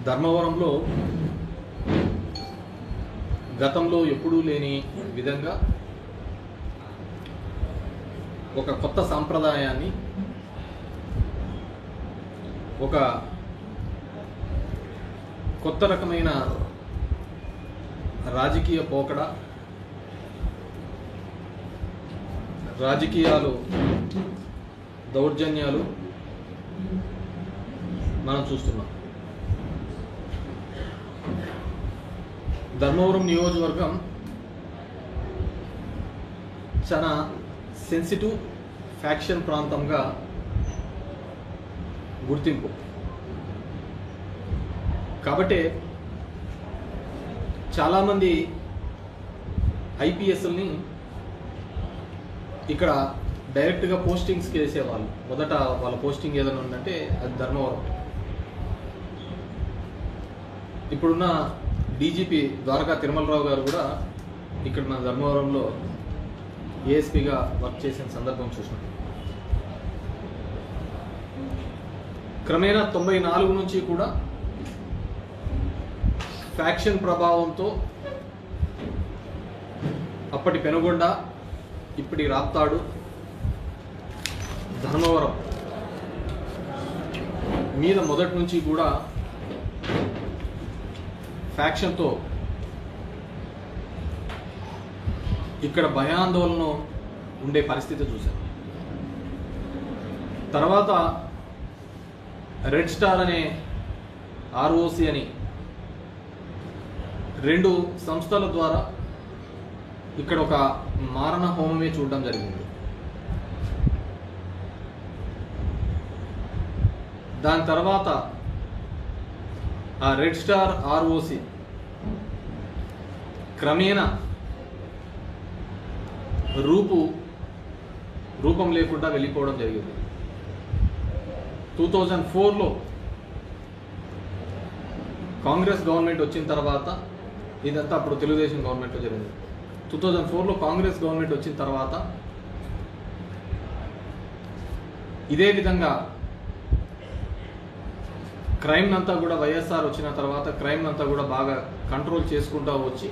ధర్మవరంలో గతంలో ఎప్పుడూ లేని విధంగా ఒక కొత్త సాంప్రదాయాన్ని, ఒక కొత్త రకమైన రాజకీయ పోకడ, రాజకీయాలు, దౌర్జన్యాలు మనం చూస్తున్నాం. ధర్మవరం నియోజకవర్గం చాలా సెన్సిటివ్ ఫ్యాక్షన్ ప్రాంతంగా గుర్తింపు. కాబట్టి చాలామంది ఐపీఎస్ని ఇక్కడ డైరెక్ట్గా పోస్టింగ్స్కి వేసేవాళ్ళు. మొదట వాళ్ళ పోస్టింగ్ ఏదైనా ఉందంటే అది ధర్మవరం. ఇప్పుడున్న డీజీపీ ద్వారకా తిరుమలరావు గారు కూడా ఇక్కడ మన ధర్మవరంలో ఏఎస్పీగా వర్క్ చేసిన సందర్భం చూసినాం. క్రమేణా 94 నుంచి కూడా ఫ్యాక్షన్ ప్రభావంతో అప్పటి పెనుగొండ, ఇప్పటి రాప్తాడు, ధర్మవరం మీద మొదటి నుంచి కూడా ఫ్యాక్షన్తో ఇక్కడ భయాందోళన ఉండే పరిస్థితి చూశాం. తర్వాత రెడ్ స్టార్ అనే ఆర్ఓసి అని 2 సంస్థల ద్వారా ఇక్కడ ఒక మారణ హోమమే చూడడం జరిగింది. దాని తర్వాత ఆ రెడ్ స్టార్ ఆర్ఓసి క్రమేణా రూపం లేకుండా వెళ్ళిపోవడం జరిగింది. 2004లో కాంగ్రెస్ గవర్నమెంట్ వచ్చిన తర్వాత, ఇదంతా అప్పుడు తెలుగుదేశం గవర్నమెంట్లో జరిగింది. 2004లో కాంగ్రెస్ గవర్నమెంట్ వచ్చిన తర్వాత ఇదే విధంగా క్రైమ్ అంతా కూడా వైఎస్ఆర్ వచ్చిన తర్వాత క్రైమ్ అంతా కూడా బాగా కంట్రోల్ చేసుకుంటూ వచ్చి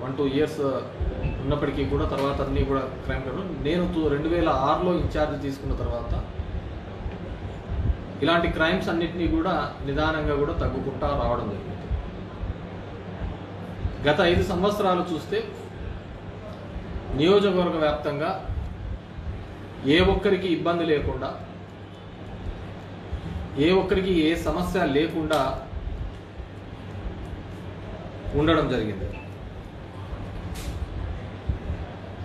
1-2 ఇయర్స్ ఉన్నప్పటికీ కూడా తర్వాత అన్నీ కూడా క్రైమ్ కంట్రోల్. నేను 2006లో ఇన్ఛార్జ్ తీసుకున్న తర్వాత ఇలాంటి క్రైమ్స్ అన్నిటినీ కూడా నిదానంగా కూడా తగ్గుకుంటా రావడం జరిగింది. గత 5 సంవత్సరాలు చూస్తే నియోజకవర్గ వ్యాప్తంగా ఏ ఒక్కరికి ఇబ్బంది లేకుండా, ఏ ఒక్కరికి ఏ సమస్య లేకుండా ఉండడం జరిగింది.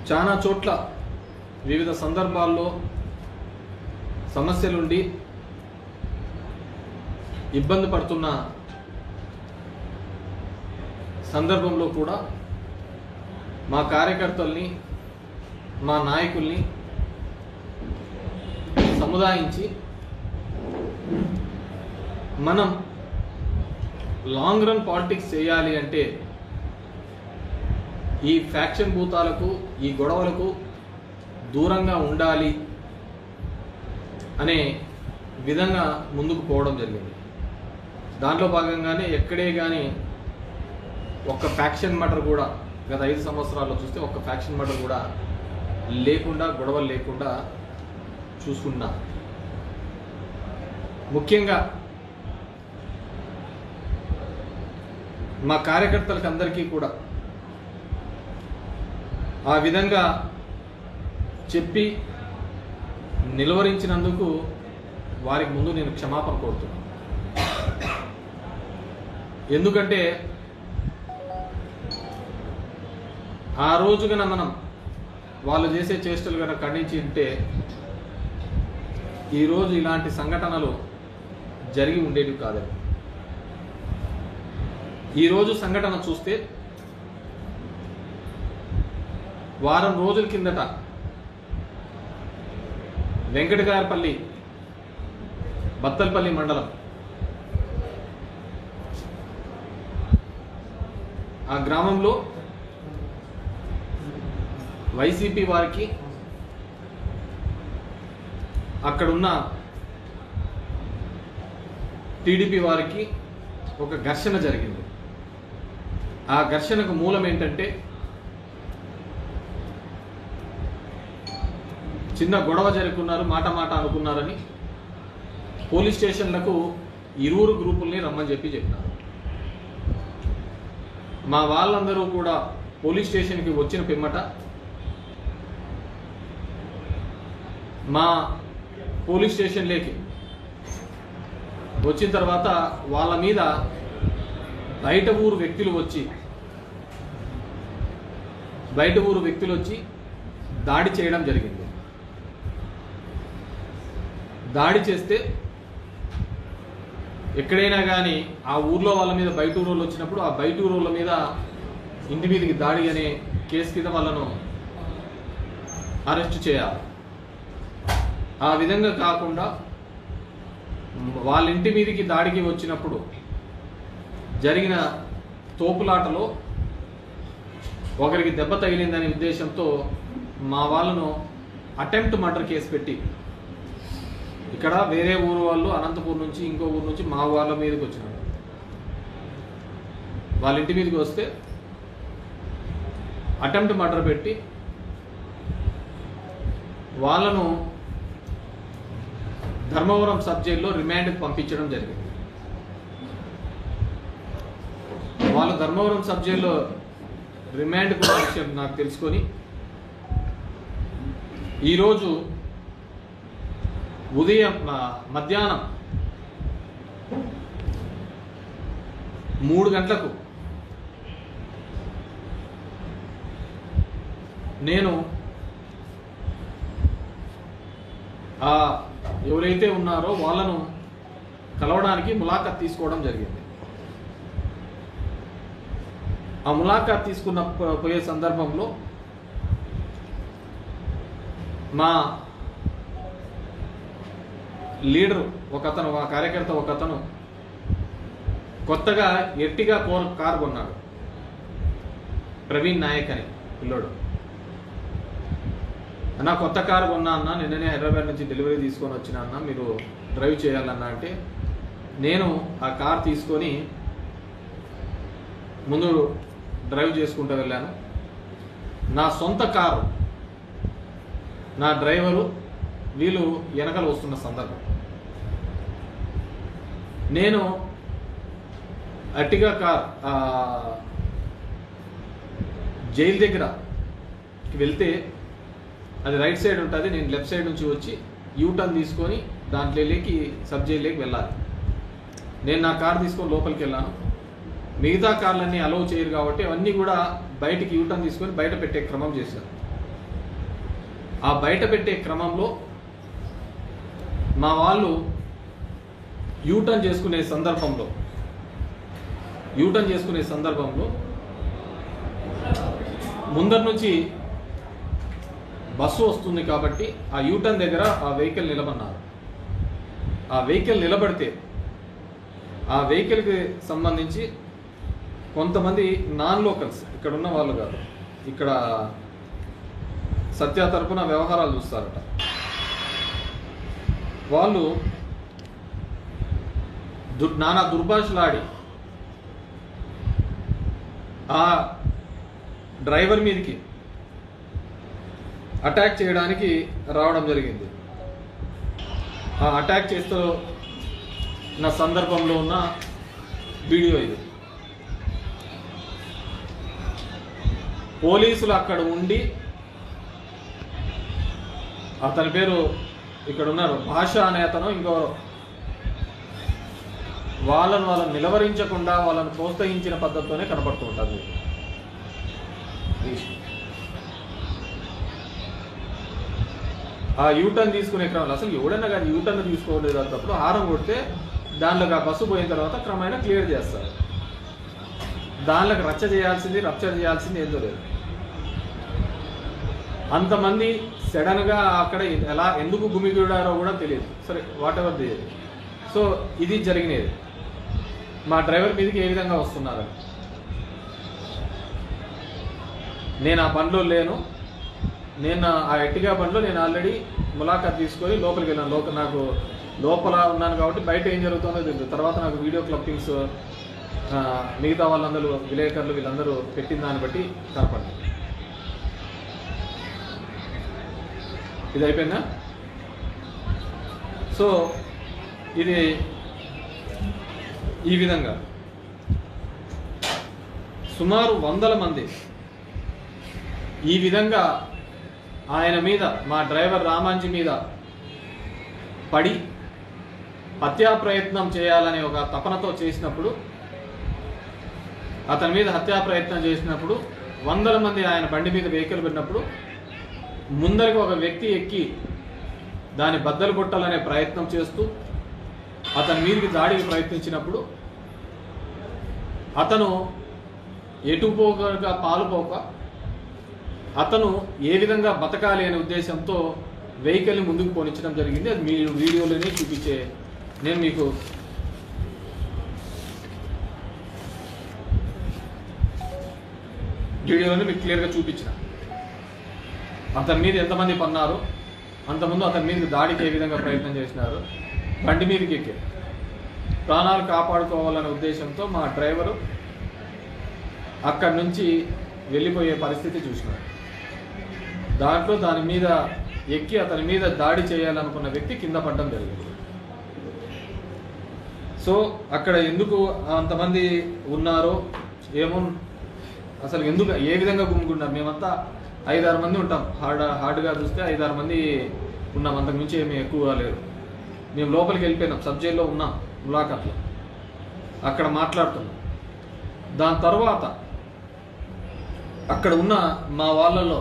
చాలా చోట్ల వివిధ సందర్భాల్లో సమస్యలుండి ఇబ్బంది పడుతున్న సందర్భంలో కూడా మా కార్యకర్తల్ని, మా నాయకుల్ని సముదాయించి మనం లాంగ్ రన్ పాలిటిక్స్ చేయాలి అంటే ఈ ఫ్యాక్షన్ భూతాలకు, ఈ గొడవలకు దూరంగా ఉండాలి అనే విధంగా ముందుకు పోవడం జరిగింది. దాంట్లో భాగంగానే ఎక్కడే కానీ ఒక్క ఫ్యాక్షన్ మర్డర్ కూడా గత 5 సంవత్సరాల్లో చూస్తే ఒక్క ఫ్యాక్షన్ మర్డర్ కూడా లేకుండా, గొడవలు లేకుండా చూసుకున్నా. ముఖ్యంగా మా కార్యకర్తలకు అందరికీ కూడా ఆ విధంగా చెప్పి నిలువరించినందుకు వారికి ముందు నేను క్షమాపణ కోరుతున్నాను. ఎందుకంటే ఆ రోజు కన్నా మనం వాళ్ళు చేసే చేష్టలు కన్నా ఖండించి ఉంటే ఈరోజు ఇలాంటి సంఘటనలు జరిగి ఉండేవి కాదు. ఈరోజు సంఘటన చూస్తే వారం రోజుల కిందట వెంకటగారపల్లి, బత్తలపల్లి మండలం ఆ గ్రామంలో వైసీపీ వారికి అక్కడున్న టీడీపీ వారికి ఒక ఘర్షణ జరిగింది. ఆ ఘర్షణకు మూలం ఏంటంటే చిన్న గొడవ జరుపుకున్నారు, మాట అనుకున్నారని పోలీస్ స్టేషన్లకు ఇరువురు గ్రూపుల్ని రమ్మని చెప్పినారు. మా వాళ్ళందరూ కూడా పోలీస్ స్టేషన్కి వచ్చిన పిమ్మట మా పోలీస్ స్టేషన్లోకి వచ్చిన తర్వాత వాళ్ళ మీద బయట ఊరు వ్యక్తులు వచ్చి దాడి చేయడం జరిగింది. దాడి చేస్తే ఎక్కడైనా కానీ ఆ ఊర్లో వాళ్ళ మీద బయట ఊరోళ్ళు వచ్చినప్పుడు ఆ బయట ఊరోళ్ళ మీద ఇంటి మీదకి దాడి అనే కేసు కింద వాళ్ళను అరెస్ట్ చేయాలి. ఆ విధంగా కాకుండా వాళ్ళ ఇంటి మీదకి దాడికి వచ్చినప్పుడు జరిగిన తోపులాటలో ఒకరికి దెబ్బ తగిలిందనే ఉద్దేశంతో మా వాళ్ళను అటెంప్ట్ మర్డర్ కేసు పెట్టి ఇక్కడ వేరే ఊరు వాళ్ళు అనంతపూర్ నుంచి ఇంకో ఊరు నుంచి మా వాళ్ళ మీదకి వచ్చినారు. వాళ్ళ ఇంటి మీదకి వస్తే అటెంప్ట్ మర్డర్ పెట్టి వాళ్ళను ధర్మవరం సబ్ జైల్లో రిమాండ్కి పంపించడం జరిగింది. వాళ్ళు ధర్మవరం సబ్ జైల్లో రిమాండ్ కూడా విషయం నాకు తెలుసుకొని ఈరోజు మధ్యాహ్నం 3 గంటలకు నేను ఎవరైతే ఉన్నారో వాళ్ళను కలవడానికి ములాఖాత్ తీసుకోవడం జరిగింది. ఆ ములాఖాత్ తీసుకున్న పోయే సందర్భంలో మా లీడర్ ఒకతను, ఆ కార్యకర్త ఒకతను కొత్తగా ఎర్టిగా కారు కొన్నాడు. ప్రవీణ్ నాయక్ అని పిల్లోడు. అన్న కొత్త కారు కొన్నా అన్న, నిన్ననే హైదరాబాద్ నుంచి డెలివరీ తీసుకొని వచ్చిన అన్న, మీరు డ్రైవ్ చేయాలన్నా అంటే నేను ఆ కార్ తీసుకొని ముందు డ్రైవ్ చేసుకుంటూ వెళ్ళాను. నా సొంత కారు, నా డ్రైవరు వీళ్ళు వెనకలు వస్తున్న సందర్భం నేను అర్టిగా కార్ జైలు దగ్గరకి వెళ్తే అది రైట్ సైడ్ ఉంటుంది, నేను లెఫ్ట్ సైడ్ నుంచి వచ్చి యూటర్న్ తీసుకొని దాంట్లోకి సబ్ జైల్లోకి వెళ్ళాలి. నేను నా కార్ తీసుకొని లోపలికి వెళ్ళాను. మిగతా కార్లన్నీ అలౌ చేయరు కాబట్టి అవన్నీ కూడా బయటికి యూటర్న్ తీసుకొని బయట పెట్టే క్రమం చేశాను. ఆ బయట పెట్టే క్రమంలో మా వాళ్ళు యూటర్న్ చేసుకునే సందర్భంలో ముందర నుంచి బస్సు వస్తుంది కాబట్టి ఆ యూటర్న్ దగ్గర ఆ వెహికల్ నిలబడినారు. ఆ వెహికల్ నిలబడితే ఆ వెహికల్కి సంబంధించి కొంతమంది నాన్ లోకల్స్, ఇక్కడ ఉన్న వాళ్ళు కాదు, ఇక్కడ సత్య తరపున వ్యవహారాలు చూస్తారట, వాళ్ళు నానా దుర్భాషలాడి ఆ డ్రైవర్ మీదకి అటాక్ చేయడానికి రావడం జరిగింది. ఆ అటాక్ చేస్తూ నా సందర్భంలో ఉన్న వీడియో ఇది. పోలీసులు అక్కడ ఉండి, అతని పేరు ఇక్కడ ఉన్నారు భాష అనే అతను, ఇంకో వాళ్ళను నిలవరించకుండా వాళ్ళను ప్రోత్సహించిన పద్ధతితోనే కనపడుతూ ఉంటుంది. ఆ యూటర్న్ తీసుకునే క్రమంలో అసలు ఎవడైనా కానీ యూటర్న్ తీసుకోలేదు అన్నప్పుడు హారం కొడితే దానిలోకి ఆ బస్సు పోయిన తర్వాత క్రమేణా క్లియర్ చేస్తారు. దానిలోకి రప్చర్ చేయాల్సింది ఏందో లేదు. అంతమంది సడన్గా అక్కడ ఎందుకు గుమిగూడారో కూడా తెలియదు. సరే, వాట్ ఎవర్ ది. సో ఇది జరిగినది. మా డ్రైవర్ మీదకి ఏ విధంగా వస్తున్నారని నేను ఆ పనిలో లేను. నేను ఆ ఎట్టిగా బండిలో నేను ఆల్రెడీ ములాఖాత్ తీసుకొని లోపలికి వెళ్ళాను. నాకు లోపల ఉన్నాను కాబట్టి బయట ఏం జరుగుతుందో తెలియదు. తర్వాత నాకు వీడియో క్లిప్పింగ్స్ మిగతా వాళ్ళందరూ విలేకరులు వీళ్ళందరూ పెట్టిన దాన్ని బట్టి కనపడింది. ఇది అయిపోయిందా? సో ఇది ఈ విధంగా సుమారు 100 మంది ఈ విధంగా ఆయన మీద, మా డ్రైవర్ రామాంజీ మీద పడి హత్యా ప్రయత్నం చేయాలనే ఒక తపనతో చేసినప్పుడు, అతని మీద హత్యా ప్రయత్నం చేసినప్పుడు 100 మంది ఆయన బండి మీద వెహికల్ పెట్టినప్పుడు ముందరికి ఒక వ్యక్తి ఎక్కి దాన్ని బద్దలు కొట్టాలనే ప్రయత్నం చేస్తూ అతని మీదకి దాడికి ప్రయత్నించినప్పుడు అతను ఎటుపోగా పాలుపోక అతను ఏ విధంగా బతకాలి అనే ఉద్దేశంతో వెహికల్ని ముందుకు పోనించడం జరిగింది. అది మీరు వీడియోలోనే చూపించే నేను మీకు వీడియోలోనే మీకు క్లియర్గా చూపించిన. అతని మీద ఎంతమంది పన్నారు, అంతకుముందు అతని మీదకి దాడికి ఏ విధంగా ప్రయత్నం చేసినారు, బండి మీదకి ఎక్కి ప్రాణాలు కాపాడుకోవాలనే ఉద్దేశంతో మా డ్రైవరు అక్కడి నుంచి వెళ్ళిపోయే పరిస్థితి చూసినారు. దాంట్లో దాని మీద ఎక్కి అతని మీద దాడి చేయాలనుకున్న వ్యక్తి కింద పడడం జరిగింది. సో అక్కడ ఎందుకు అంతమంది ఉన్నారో ఏమో, అసలు ఎందుకు ఏ విధంగా గుమ్ముకున్నారు. మేమంతా 5-6 మంది ఉంటాం. హార్డ్గా చూస్తే 5-6 మంది ఉన్నాం, అంతకుమించి ఏమీ ఎక్కువ లేరు. మేము లోపలికి వెళ్ళిపోయినాం, సబ్ జైల్లో ఉన్నాం, ములాఖాత్లో అక్కడ మాట్లాడుతున్నాం. దాని తర్వాత అక్కడ ఉన్న మా వాళ్ళలో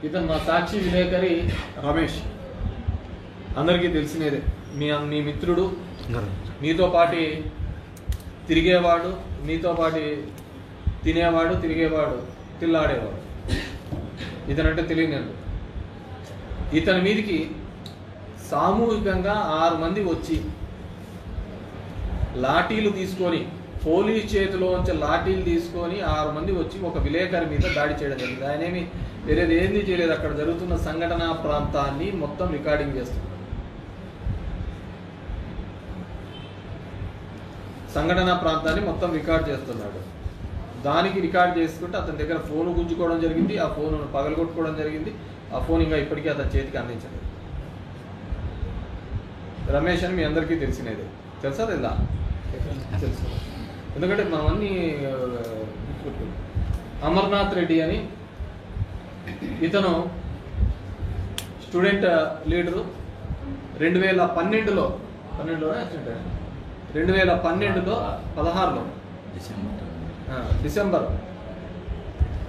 ఇతను మా సాక్షి విలేకరి రమేష్, అందరికీ తెలిసినదే, మీ మిత్రుడు, మీతో పాటి తిరిగేవాడు, మీతో పాటి తినేవాడు, తిరిగేవాడు, తిల్లాడేవాడు. ఇతనంటే తెలియలేదు. ఇతని మీదికి సామూహికంగా 6 మంది వచ్చి లాఠీలు తీసుకొని, పోలీస్ చేతిలోంచి లాఠీలు తీసుకొని 6 మంది వచ్చి ఒక విలేకరి మీద దాడి చేయడం జరిగింది. ఆయన ఏమి వేరేది ఏంది చేయలేదు. అక్కడ జరుగుతున్న సంఘటనా ప్రాంతాన్ని మొత్తం రికార్డింగ్ చేస్తున్నారు. సంఘటనా ప్రాంతాన్ని మొత్తం రికార్డ్ చేస్తున్నాడు. దానికి రికార్డ్ చేసుకుంటే అతని దగ్గర ఫోన్ గుంజుకోవడం జరిగింది, ఆ ఫోన్ పగలగొట్టుకోవడం జరిగింది. ఆ ఫోన్ ఇంకా ఇప్పటికీ అతని చేతికి అందించలేదు. రమేష్ అని మీ అందరికీ తెలిసినదే, తెలుసా తెల్దా? తెలుసు, ఎందుకంటే మనమన్నీ అమర్నాథ్ రెడ్డి అని ఇతను స్టూడెంట్ లీడరు. 2012లో 16లో డిసెంబర్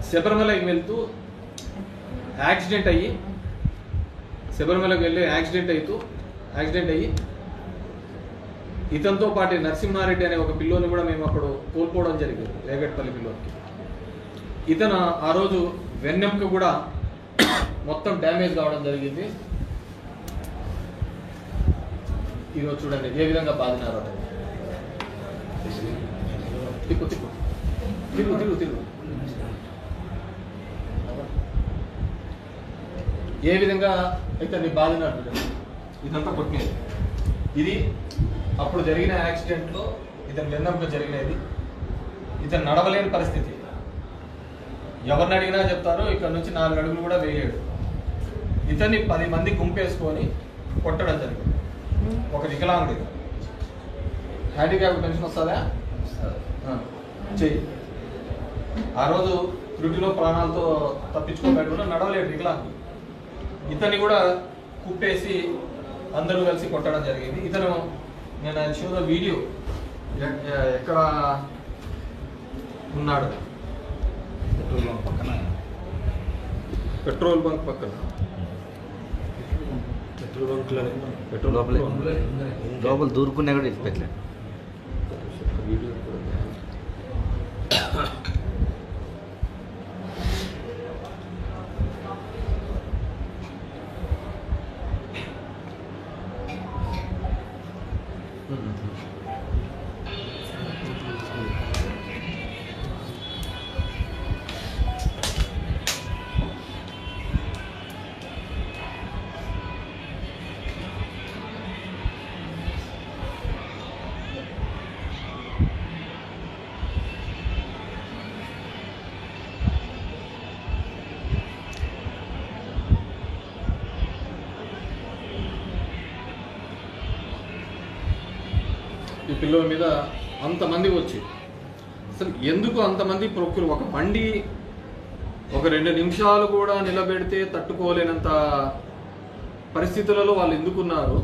శబరిమలకి వెళ్తూ యాక్సిడెంట్ అయ్యి, శబరిమలకి వెళ్ళి యాక్సిడెంట్ అయ్యి ఇతనితో పాటు నరసింహారెడ్డి అనే ఒక పిల్లోని కూడా మేము అప్పుడు కోల్పోవడం జరిగింది, రేగట్పల్లి పిల్లోనికి. ఇతను ఆ రోజు వెన్నెంక కూడా మొత్తం డ్యామేజ్ కావడం జరిగింది. ఈరోజు చూడండి ఏ విధంగా బాధినారు. తిరుగు ఏ విధంగా అయితే నీ బాధినారు. ఇదంతా కొట్టినది. ఇది అప్పుడు జరిగిన యాక్సిడెంట్లో ఇతను వెన్నెంక జరిగినది. ఇతను నడవలేని పరిస్థితి. ఎవరిని అడిగినా చెప్తారు ఇక్కడ నుంచి 4 అడుగులు కూడా వేయలేడు. ఇతన్ని 10 మంది గుంపేసుకొని కొట్టడం జరిగింది. ఒక వికలాంగుడి హ్యాండిక్యాప్ పెన్షన్ వస్తుందా? చెయ్యి. ఆ రోజు త్రుటిలో ప్రాణాలతో తప్పించుకోబెట్టు కూడా నడవలేడు వికలాంగుడు. ఇతన్ని కూడా కుప్పేసి అందరూ కలిసి కొట్టడం జరిగింది. ఇతను నేను ఆయన షోలో వీడియో ఎక్కడ ఉన్నాడు, పెట్రోల్ బంక్ పక్కన లోపల దూరుకున్నా కూడా పెట్టలేదు. వీడియో ఈ పిల్లల మీద అంతమంది వచ్చి అసలు ఎందుకు అంతమంది ప్రొక్కులు ఒక బండి ఒక 2 నిమిషాలు కూడా నిలబెడితే తట్టుకోలేనంత పరిస్థితులలో వాళ్ళు ఎందుకున్నారు?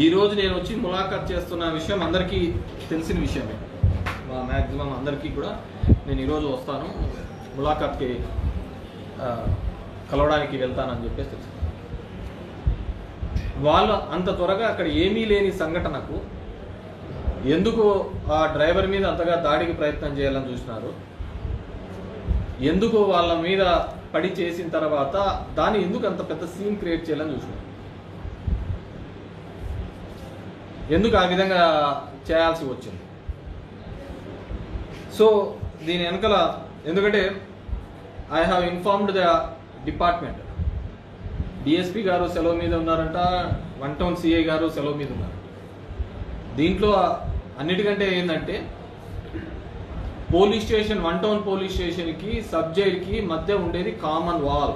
ఈరోజు నేను వచ్చి ములాఖాత్ చేస్తున్న విషయం అందరికీ తెలిసిన విషయమే. మ్యాక్సిమం అందరికీ కూడా నేను ఈరోజు వస్తాను ములాఖాత్కి కలవడానికి వెళ్తానని చెప్పేసి తెలుసు. వాళ్ళు అంత త్వరగా అక్కడ ఏమీ లేని సంఘటనకు ఎందుకు ఆ డ్రైవర్ మీద అంతగా దాడికి ప్రయత్నం చేయాలని చూసినారు? ఎందుకు వాళ్ళ మీద పడి చేసిన తర్వాత దాన్ని ఎందుకు అంత పెద్ద సీన్ క్రియేట్ చేయాలని చూసినారు? ఎందుకు ఆ విధంగా చేయాల్సి వచ్చింది? సో దీని వెనకాల ఎందుకంటే I have informed the department. DSP గారు సెలవు మీద ఉన్నారంట, 1 టౌన్ సిఐ గారు సెలవు మీద ఉన్నారు. దీంట్లో అన్నిటికంటే ఏంటంటే పోలీస్ స్టేషన్ 1 టౌన్ పోలీస్ స్టేషన్కి సబ్ జైలుకి మధ్య ఉండేది కామన్ వాల్.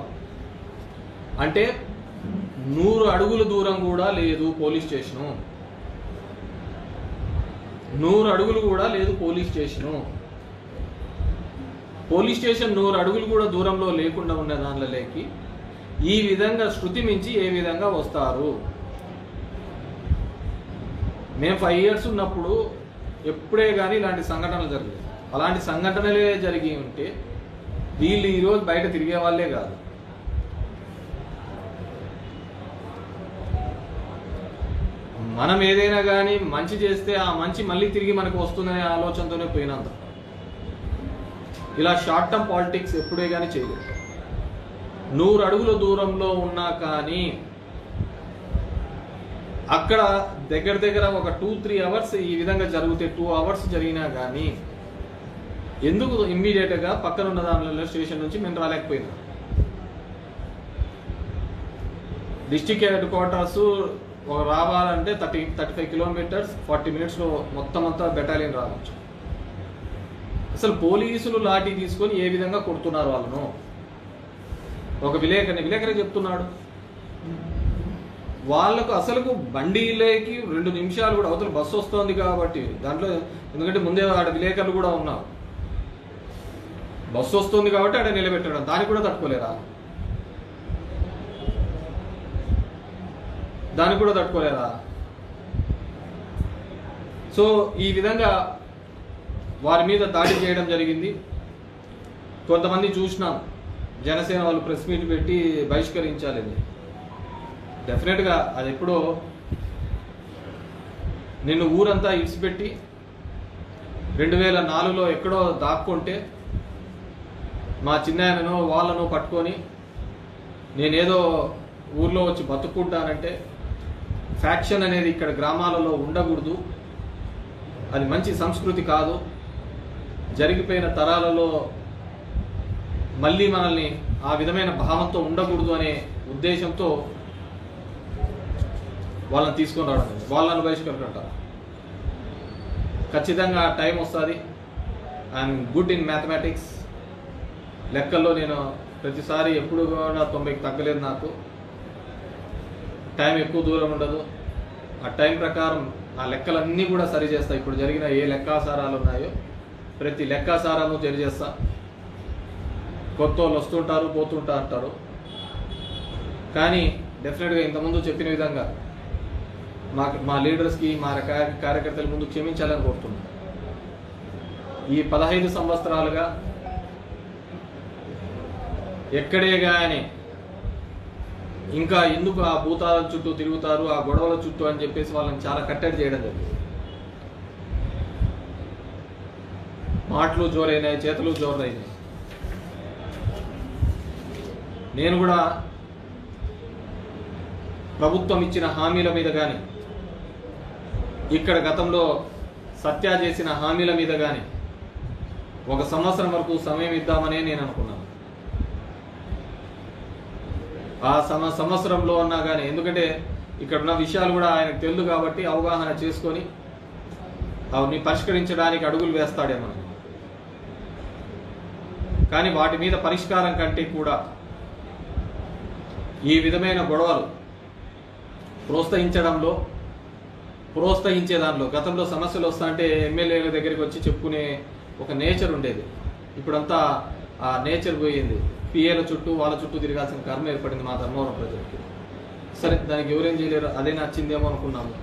అంటే 100 అడుగుల దూరం కూడా లేదు పోలీస్ స్టేషను. 100 అడుగులు కూడా లేదు పోలీస్ స్టేషను. పోలీస్ స్టేషన్ 100 అడుగులు కూడా దూరంలో లేకుండా ఉన్న దానిలోకి ఈ విధంగా శృతి మించి ఏ విధంగా వస్తారు? మేము 5 years ఉన్నప్పుడు ఎప్పుడే కానీ ఇలాంటి సంఘటనలు జరగలేదు. అలాంటి సంఘటనలే జరిగి ఉంటే వీళ్ళు ఈరోజు బయట తిరిగే వాళ్ళే కాదు. మనం ఏదైనా కానీ మంచి చేస్తే ఆ మంచి మళ్ళీ తిరిగి మనకు వస్తుందనే ఆలోచనతోనే పోయినంత. ఇలా షార్ట్ టర్మ్ పాలిటిక్స్ ఎప్పుడే కానీ చేయలేదు. 100 అడుగుల దూరంలో ఉన్నా కానీ అక్కడ దగ్గర ఒక 2-3 అవర్స్ ఈ విధంగా జరిగితే 2 అవర్స్ జరిగినా కానీ ఎందుకు ఇమ్మీడియట్గా పక్కన ఉన్న దానిలో స్టేషన్ నుంచి మేము రాలేకపోయినా? డిస్టిక్ హెడ్ క్వార్టర్స్ రావాలంటే 35 kilometers 40 minutesలో మొత్తం అంతా బెటాలియన్ రావచ్చు. అసలు పోలీసులు లాఠీ తీసుకొని ఏ విధంగా కొడుతున్నారు వాళ్ళను? ఒక విలేకరి చెప్తున్నాడు వాళ్ళకు అసలుకు బండిలోకి 2 నిమిషాలు కూడా అవతల బస్సు వస్తుంది కాబట్టి దాంట్లో ఎందుకంటే ముందే ఆడ విలేకరులు కూడా ఉన్నారు. బస్సు వస్తుంది కాబట్టి ఆడ నిలబెట్టడం దానికి కూడా తట్టుకోలేరా? సో ఈ విధంగా వారి మీద దాడి చేయడం జరిగింది. కొంతమంది చూసినాం జనసేన వాళ్ళు ప్రెస్ మీట్ పెట్టి బహిష్కరించాలి. డెఫినెట్గా అది ఎప్పుడో నిన్ను ఊరంతా ఇడిచిపెట్టి 2004లో ఎక్కడో దాక్కుంటే మా చిన్నాయనను వాళ్ళను పట్టుకొని నేనేదో ఊర్లో వచ్చి బతుక్కుంటానంటే ఫ్యాక్షన్ అనేది ఇక్కడ గ్రామాలలో ఉండకూడదు, అది మంచి సంస్కృతి కాదు, జరిగిపోయిన తరాలలో మళ్ళీ మనల్ని ఆ విధమైన భావంతో ఉండకూడదు అనే ఉద్దేశంతో వాళ్ళని తీసుకొని రావడం, వాళ్ళని బహిష్కరించారు. ఖచ్చితంగా టైం వస్తుంది. I'm good in mathematics. లెక్కల్లో నేను ప్రతిసారి ఎప్పుడు కూడా 90కి తగ్గలేదు. నాకు టైం ఎక్కువ దూరం ఉండదు. ఆ టైం ప్రకారం ఆ లెక్కలన్నీ కూడా సరి చేస్తా. ఇప్పుడు జరిగిన ఏ లెక్కాసారాలు ఉన్నాయో ప్రతి లెక్కాసారాలు తెలియజేస్తా. కొత్త వాళ్ళు వస్తుంటారు పోతుంటా అంటారు, కానీ డెఫినెట్గా ఇంతకుముందు చెప్పిన విధంగా మా లీడర్స్కి మా కార్యకర్తల ముందు క్షమించాలని కోరుతున్నాను. ఈ 15 సంవత్సరాలుగా ఎక్కడే కానీ ఇంకా ఎందుకు ఆ భూతాల చుట్టూ తిరుగుతారు, ఆ గొడవల చుట్టూ అని చెప్పేసి వాళ్ళని చాలా కట్టడి చేయడం జరిగింది. మాటలు జోరైనాయి, చేతులు జోరైనాయి. నేను కూడా ప్రభుత్వం ఇచ్చిన హామీల మీద కానీ ఇక్కడ గతంలో సత్య చేసిన హామీల మీద కానీ 1 సంవత్సరం వరకు సమయం ఇద్దామనే నేను అనుకున్నాను. ఆ సంవత్సరంలో అన్నా కానీ, ఎందుకంటే ఇక్కడ ఉన్న విషయాలు కూడా ఆయనకు తెలుసు కాబట్టి అవగాహన చేసుకొని అవన్నీ పరిష్కరించడానికి అడుగులు వేస్తాడేమో. కానీ వాటి మీద పరిష్కారం కంటే కూడా ఈ విధమైన గొడవలు ప్రోత్సహించడంలో ప్రోత్సహించే దానిలో గతంలో సమస్యలు వస్తా అంటే ఎమ్మెల్యేల దగ్గరికి వచ్చి చెప్పుకునే ఒక నేచర్ ఉండేది. ఇప్పుడంతా ఆ నేచర్ పోయింది. పిఏల చుట్టూ వాళ్ళ చుట్టూ తిరగాల్సిన కర్మ ఏర్పడింది మా ధర్మవరం ప్రజలకి. సరే, దానికి ఎవరేం చేయలేరు, అదే నచ్చిందేమో అనుకున్నాము.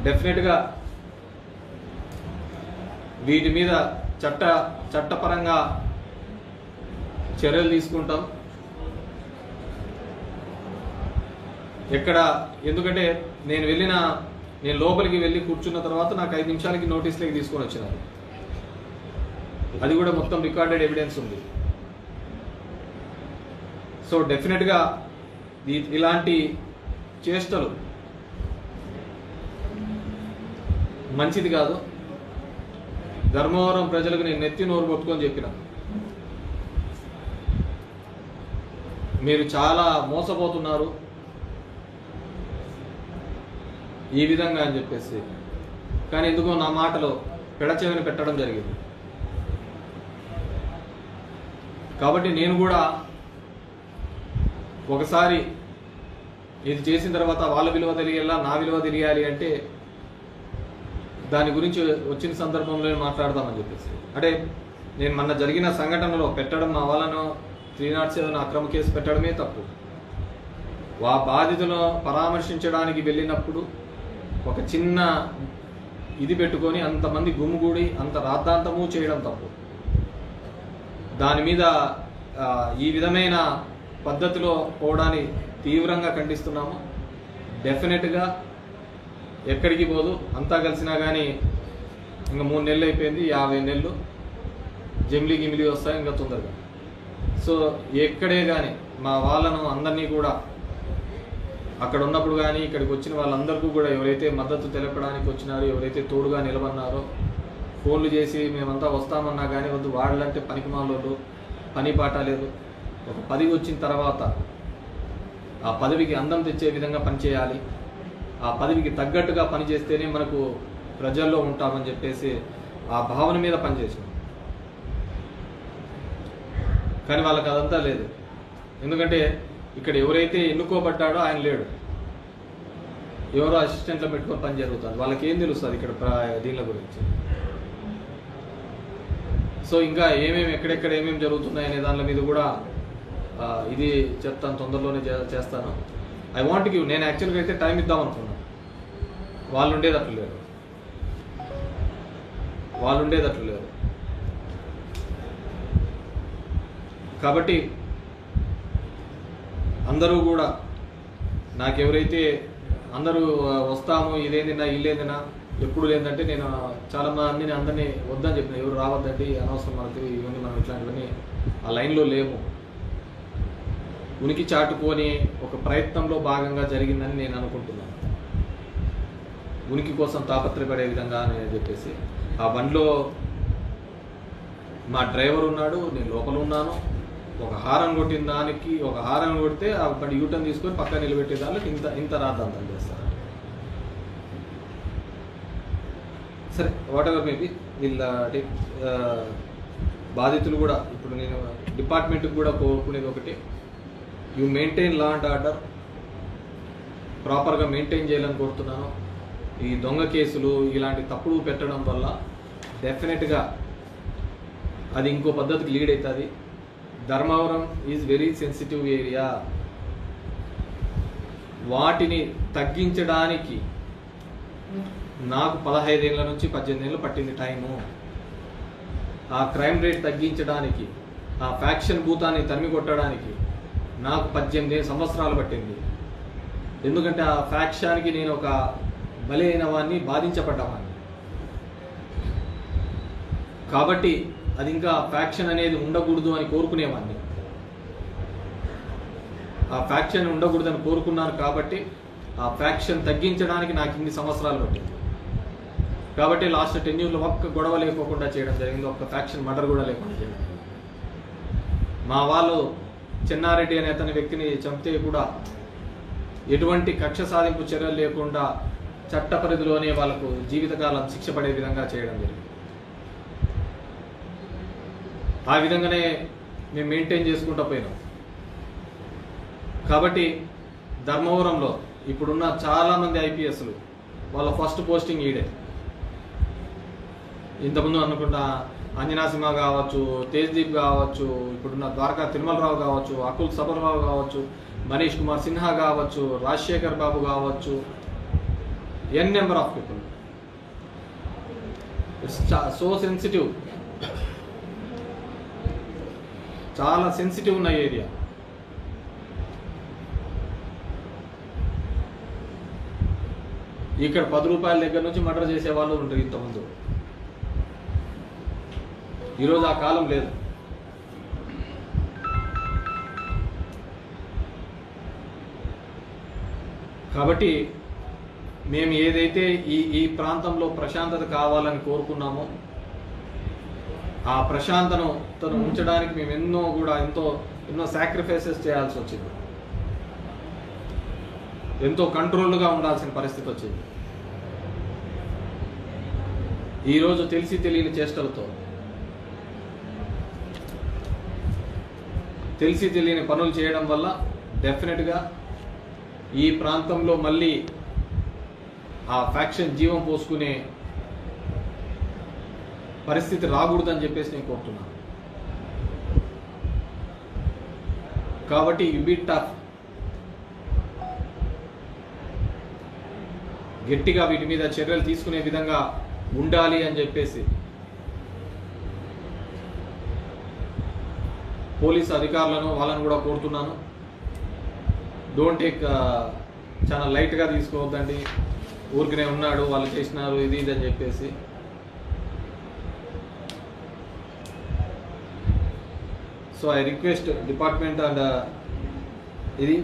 డెఫినెట్గా వీటి మీద చట్టపరంగా చర్యలు తీసుకుంటాం. ఎందుకంటే నేను లోపలికి వెళ్ళి కూర్చున్న తర్వాత నాకు 5 నిమిషాలకి నోటీస్లోకి తీసుకొని వచ్చినారు. అది కూడా మొత్తం రికార్డెడ్ ఎవిడెన్స్ ఉంది. సో డెఫినెట్గా ఇలాంటి చేష్టలు మంచిది కాదు. ధర్మవరం ప్రజలకు నేను నెత్తి నోరు కొట్టుకొని చెప్పిన, మీరు చాలా మోసపోతున్నారు ఈ విధంగా అని చెప్పేసి. కానీ ఎందుకో నా మాటలో పెడచెవిని పెట్టడం జరిగింది. కాబట్టి నేను కూడా ఒకసారి ఇది చేసిన తర్వాత వాళ్ళ విలువ తెలియాలా, నా విలువ తెలియాలి అంటే దాని గురించి వచ్చిన సందర్భంలో మాట్లాడదామని చెప్పేసి. అంటే నేను మొన్న జరిగిన సంఘటనలో పెట్టడం, మా వాళ్ళను 307 అక్రమ కేసు పెట్టడమే తప్పు. బాధితులను పరామర్శించడానికి వెళ్ళినప్పుడు ఒక చిన్న ఇది పెట్టుకొని అంతమంది గుమ్ముగూడి అంత రాద్ధాంతము చేయడం తప్పు. దాని మీద ఈ విధమైన పద్ధతిలో పోవడాన్ని తీవ్రంగా ఖండిస్తున్నాము. డెఫినెట్గా ఎక్కడికి పోదు, అంతా కలిసినా కానీ ఇంకా 3 నెలలు అయిపోయింది, 50 నెలలు జమిలీ గిమిలీ వస్తాయి ఇంకా తొందరగా. సో ఎక్కడే కానీ మా వాళ్ళను అందరినీ కూడా అక్కడ ఉన్నప్పుడు కానీ ఇక్కడికి వచ్చిన వాళ్ళందరికీ కూడా ఎవరైతే మద్దతు తెలపడానికి వచ్చినారో, ఎవరైతే తోడుగా నిలబడినారో, ఫోన్లు చేసి మేమంతా వస్తామన్నా కానీ వద్దు, వాళ్ళంటే పనికిమాలోళ్ళు, పని పాట లేదు. ఒక పదవి వచ్చిన తర్వాత ఆ పదవికి అందం తెచ్చే విధంగా పనిచేయాలి, ఆ పదవికి తగ్గట్టుగా పనిచేస్తేనే మనకు ప్రజల్లో ఉంటామని చెప్పేసి ఆ భావన మీద పనిచేసాం. కానీ వాళ్ళకి అదంతా లేదు. ఎందుకంటే ఇక్కడ ఎవరైతే ఎన్నుకోబడ్డాడో ఆయన లేడు, ఎవరో అసిస్టెంట్లో పెట్టుకొని పని జరుగుతుంది. వాళ్ళకి ఏం తెలుస్తుంది ఇక్కడ దీనిల గురించి? సో ఇంకా ఎక్కడెక్కడ ఏమేమి జరుగుతున్నాయనే దాని మీద కూడా ఇది చెప్తాను, తొందరలోనే చేస్తాను. ఐ వాంట్ గివ్, నేను యాక్చువల్గా అయితే టైం ఇద్దాం అనుకున్నాను. వాళ్ళు ఉండేదట్లు లేరు. కాబట్టి అందరూ కూడా నాకెవరైతే అందరూ వస్తాము, ఇదేందినా ఇల్లేందినా ఎప్పుడు లేదంటే నేను చాలా మందిని అందరినీ వద్దని చెప్పిన, ఎవరు రావద్దండి, అనవసరం మనకి ఇవన్నీ, మనం ఇట్లాంటివన్నీ ఆ లైన్లో లేము. ఉనికి చాటుకొని ఒక ప్రయత్నంలో భాగంగా జరిగిందని నేను అనుకుంటున్నాను. ఉనికి కోసం తాపత్రయపడే విధంగా అని చెప్పేసి ఆ బండిలో మా డ్రైవర్ ఉన్నాడు, నేను లోపల ఉన్నాను. ఒక హారన్ కొట్టిన దానికి ఒక హారన్ కొడితే ఆ బండి యూటర్న్ తీసుకొని పక్కన నిలబెట్టే దానికి ఇంత రాద్దాంతం చేస్తారు. సరే, వాట్ ఎవర్ మేబీ వీళ్ళ బాధితులు కూడా ఇప్పుడు నేను డిపార్ట్మెంట్కి కూడా కోరుకునేది ఒకటి, you maintain law and order, ప్రాపర్గా మెయింటైన్ చేయాలని కోరుతున్నాను. ఈ దొంగ కేసులు ఇలాంటి తప్పుడు పెట్టడం వల్ల డెఫినెట్గా అది ఇంకో పద్ధతికి లీడ్ అవుతుంది. Dharmavaram is very sensitive area. వాటిని తగ్గించడానికి నాకు 15 ఏళ్ళ నుంచి 18 ఏళ్ళు పట్టింది టైము. ఆ క్రైమ్ రేట్ తగ్గించడానికి, ఆ ఫ్యాక్షన్ భూతాన్ని తరిమి కొట్టడానికి నాకు 18 సంవత్సరాలు పట్టింది. ఎందుకంటే ఆ ఫ్యాక్షన్కి నేను ఒక బలి అయిన వాడిని, బాధించబడ్డవాడిని. కాబట్టి అది ఇంకా ఫ్యాక్షన్ అనేది ఉండకూడదు అని కోరుకునేవాడిని. ఆ ఫ్యాక్షన్ ఉండకూడదని కోరుకున్నాను కాబట్టి ఆ ఫ్యాక్షన్ తగ్గించడానికి నాకు ఇన్ని సంవత్సరాలు పట్టింది. కాబట్టి లాస్ట్ 10 yearsలో ఒక్క గొడవ లేకోకుండా చేయడం జరిగింది, ఒక్క ఫ్యాక్షన్ మర్డర్ కూడా లేకుండా చేయడం. మా వాళ్ళు చెన్నారెడ్డి అనే అతని వ్యక్తిని చంపితే కూడా ఎటువంటి కక్ష సాధింపు చర్యలు లేకుండా చట్ట పరిధిలోనే వాళ్ళకు జీవితకాలం శిక్ష పడే విధంగా చేయడం జరిగింది. ఆ విధంగానే మేము మెయింటైన్ చేసుకుంటూ పోయినాం. కాబట్టి ధర్మవరంలో ఇప్పుడున్న చాలామంది ఐపీఎస్లు వాళ్ళ ఫస్ట్ పోస్టింగ్ ఈడే. ఇంతకుముందు అనుకుంటా అంజనాసింహ కావచ్చు, తేజ్దీప్ కావచ్చు, ఇప్పుడున్న ద్వారకా తిరుమలరావు కావచ్చు, అకుల్ సబర్రావు కావచ్చు, మనీష్ కుమార్ సిన్హా కావచ్చు, రాజశేఖర్ బాబు కావచ్చు, n number of people. It's so sensitive, చాలా సెన్సిటివ్ ఉన్న ఏరియా. ఇక్కడ 10 రూపాయల దగ్గర నుంచి మర్డర్ చేసే వాళ్ళు ఉంటారు ఇంతకుముందు. ఈరోజు ఆ కాలం లేదు. కాబట్టి మేము ఏదైతే ఈ ప్రాంతంలో ప్రశాంతత కావాలని కోరుకున్నామో ఆ ప్రశాంతను ఉంచడానికి మేము ఎన్నో సాక్రిఫైసెస్ చేయాల్సి వచ్చింది. ఎంతో కంట్రోల్గా ఉండాల్సిన పరిస్థితి వచ్చింది. ఈరోజు తెలిసి తెలియని చేష్టలతో, తెలిసి తెలియని పనులు చేయడం వల్ల డెఫినెట్గా ఈ ప్రాంతంలో మళ్ళీ ఆ ఫ్యాక్షన్ జీవం పోసుకునే పరిస్థితి రాకూడదని చెప్పేసి నేను కోరుతున్నాను. కాబట్టి యు బీ టఫ్, గట్టిగా వీటి మీద చర్యలు తీసుకునే విధంగా ఉండాలి అని చెప్పేసి పోలీసు అధికారులను వాళ్ళను కూడా కోరుతున్నాను. డోంట్ టేక్ చాలా లైట్గా తీసుకోవద్దండి. ఊరికనే ఉన్నాడు, వాళ్ళు చేసినారు, ఇది అని చెప్పేసి. So I request department and ఇది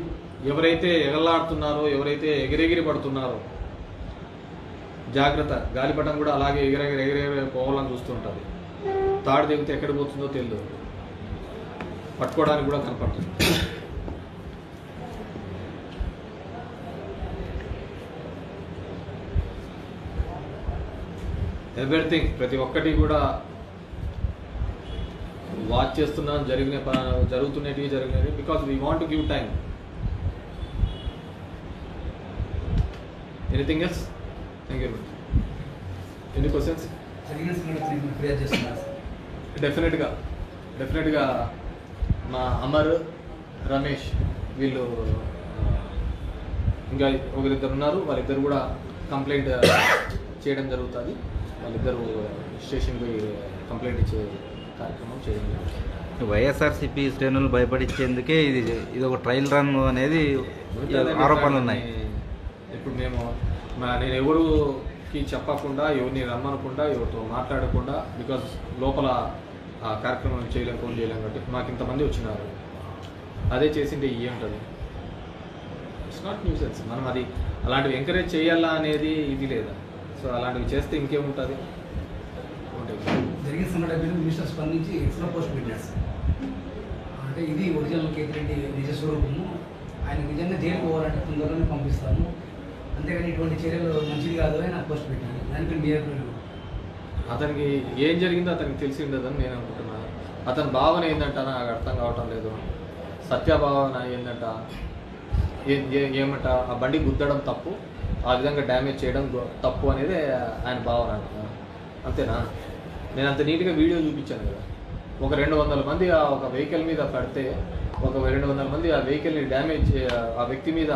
ఎవరైతే ఎగలాడుతున్నారో, ఎవరైతే ఎగిరెగిరి పడుతున్నారో జాగ్రత్త. గాలిపటం కూడా అలాగే ఎగిరెగిరి పోవాలని చూస్తుంటుంది. తాడు దిగితే ఎక్కడ పోతుందో తెలియదు, పట్టుకోవడానికి కూడా కనపడుతుంది. ఎవ్రీథింగ్ ప్రతి ఒక్కటి కూడా వాచ్ చేస్తున్నాం. జరుగుతున్నవి because we want to give time. Anything else? Thank you. Any questions? డెఫినెట్గా మా అమర్, రమేష్ వీళ్ళు ఇంకా ఒకరిద్దరు ఉన్నారు. వాళ్ళిద్దరు కూడా కంప్లైంట్ చేయడం జరుగుతుంది. వాళ్ళిద్దరు స్టేషన్కి కంప్లైంట్ ఇచ్చే కార్యక్రమం చేయడం జరుగుతుంది. వైఎస్ఆర్సీపీ శ్రేణులు భయపడించేందుకే ఇది ఒక ట్రయల్ రన్ అనేది ఆరోపణలు ఉన్నాయి. ఇప్పుడు నేను ఎవరికి చెప్పకుండా, ఎవరిని రమ్మనకుండా, ఎవరితో మాట్లాడకుండా, బికాజ్ లోపల ఆ కార్యక్రమం ఫోన్ చేయలేం కాబట్టి మాకు ఇంతమంది వచ్చినారు. అదే చేసింటే ఏముంటుంది? It's not nuisance. మనం అది అలాంటివి ఎంకరేజ్ చేయాలా అనేది ఇది లేదా? సో అలాంటివి చేస్తే ఇంకేముంటుంది? జరిగిన సంఘటన మినిస్టర్ స్పందించి ఎక్స్ట్రా పోస్ట్ పెట్టారు సార్. అంటే ఇది ఒరిజినల్ కేతిరెడ్డి నిజ స్వరూపము, ఆయన నిజంగా జైలు పోవాలంటే తొందరగానే పంపిస్తాము, అంతేగాని ఇటువంటి చర్యలు మంచిది కాదు అని నాకు పోస్ట్ పెట్టాను. దానికి మీరు అతనికి ఏం జరిగిందో అతనికి తెలిసి ఉండదని నేను అనుకుంటున్నాను. అతని భావన ఏంటంట నాకు అర్థం కావటం లేదు. సత్యభావన ఏంటంట, ఏమంట ఆ బండి గుద్దడం తప్పు, ఆ విధంగా డ్యామేజ్ చేయడం తప్పు అనేది ఆయన భావన. అంతేనా? నేను అంత నీట్గా వీడియో చూపించాను కదా. ఒక 200 మంది ఒక వెహికల్ మీద పడితే, ఒక 200 మంది ఆ వెహికల్ని డ్యామేజ్, ఆ వ్యక్తి మీద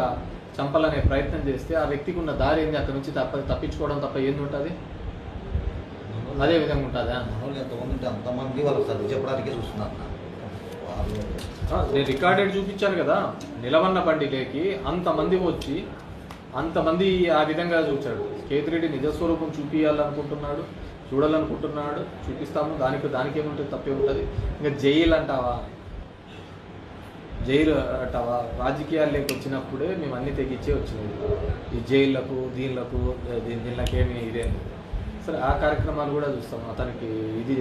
చంపాలనే ప్రయత్నం చేస్తే ఆ వ్యక్తికి ఉన్న దారి ఏంది? అక్కడ నుంచి తప్పించుకోవడం తప్ప ఏంది ఉంటుంది? అదే విధంగా ఉంటుందా? ఎంతమంది అంతమంది వాళ్ళు చదువు చెప్పడానికే చూస్తున్నారు. నేను రికార్డెడ్ చూపించాను కదా. నిలవన్న బండిలోకి అంతమంది వచ్చి అంతమంది ఆ విధంగా చూచాడు. కేతిరెడ్డి నిజస్వరూపం చూపించాలనుకుంటున్నాడు, చూడాలనుకుంటున్నాడు, చూపిస్తాము. దానికేముంటుంది? తప్పే ఉంటుంది. ఇంకా జైలు అంటావా? రాజకీయాల్లోకి వచ్చినప్పుడే మేము అన్ని తెగించే వచ్చినాయి. ఈ జైళ్లకు దీనికేమి ఇదే సరే. ఆ కార్యక్రమాలు కూడా చూస్తాం. అతనికి ఇది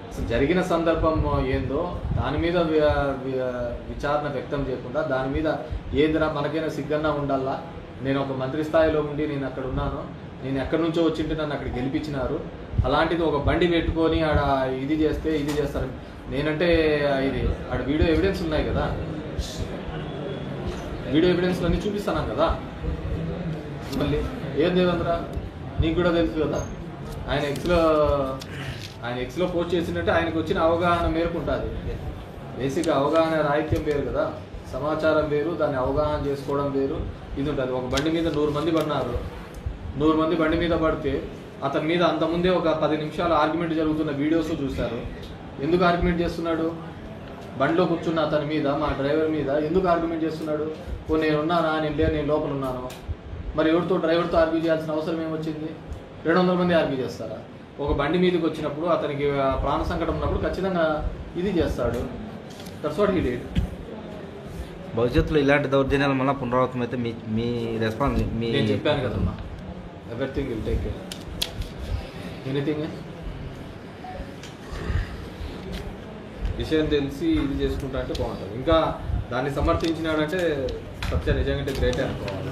అసలు జరిగిన సందర్భం ఏందో దాని మీద విచారణ వ్యక్తం చేయకుండా, దాని మీద ఏదిరా మనకైనా సిగ్గన్నా ఉండాలా. నేను ఒక మంత్రి స్థాయిలో ఉండి నేను అక్కడ ఉన్నాను, నేను ఎక్కడి నుంచో వచ్చింటే నన్ను అక్కడ గెలిపించినారు. అలాంటిది ఒక బండి పెట్టుకొని ఆడ ఇది చేస్తారు. నేనంటే ఇది ఆడ వీడియో ఎవిడెన్స్ ఉన్నాయి కదా. వీడియో ఎవిడెన్స్లు అన్నీ చూపిస్తున్నాం కదా. మళ్ళీ ఏం దేవేంద్ర నీకు కూడా తెలుసు కదా, ఆయన ఎక్స్లో పోస్ట్ చేసినట్టే ఆయనకు వచ్చిన అవగాహన మేరకు ఉంటుంది. బేసిక్గా అవగాహన రాహిత్యం వేరు కదా, సమాచారం వేరు, దాన్ని అవగాహన చేసుకోవడం వేరు. ఇది ఉంటుంది. ఒక బండి మీద 100 మంది పడినారు, 100 మంది బండి మీద పడితే అతని మీద అంతకుముందే ఒక 10 నిమిషాలు ఆర్గ్యుమెంట్ జరుగుతున్న వీడియోస్ చూశారు. ఎందుకు ఆర్గ్యుమెంట్ చేస్తున్నాడు? బండిలో కూర్చున్న అతని మీద, మా డ్రైవర్ మీద ఎందుకు ఆర్గ్యుమెంట్ చేస్తున్నాడు? నేను ఉన్నానా, నేను లోపల ఉన్నాను. మరి ఎవరితో, డ్రైవర్తో ఆర్గ్యూ చేయాల్సిన అవసరం ఏమొచ్చింది? 200 మంది ఆర్గ్యూ చేస్తారా? ఒక బండి మీదకి వచ్చినప్పుడు అతనికి ప్రాణ సంకటం ఉన్నప్పుడు ఖచ్చితంగా ఇది చేస్తాడు. That's what he did. భవిష్యత్తులో ఇలాంటి దౌర్జన్యాలు మళ్ళీ పునరావృతం అయితే మీ రెస్పాన్స్ నేను చెప్పాను కదమ్మా, everything will take care. Anything విషయం తెలిసి ఇది చేసుకుంటా అంటే బాగుంటుంది. ఇంకా దాన్ని సమర్థించినాడంటే సత్య నిజంగా గ్రేట్ అనుకోవాలి.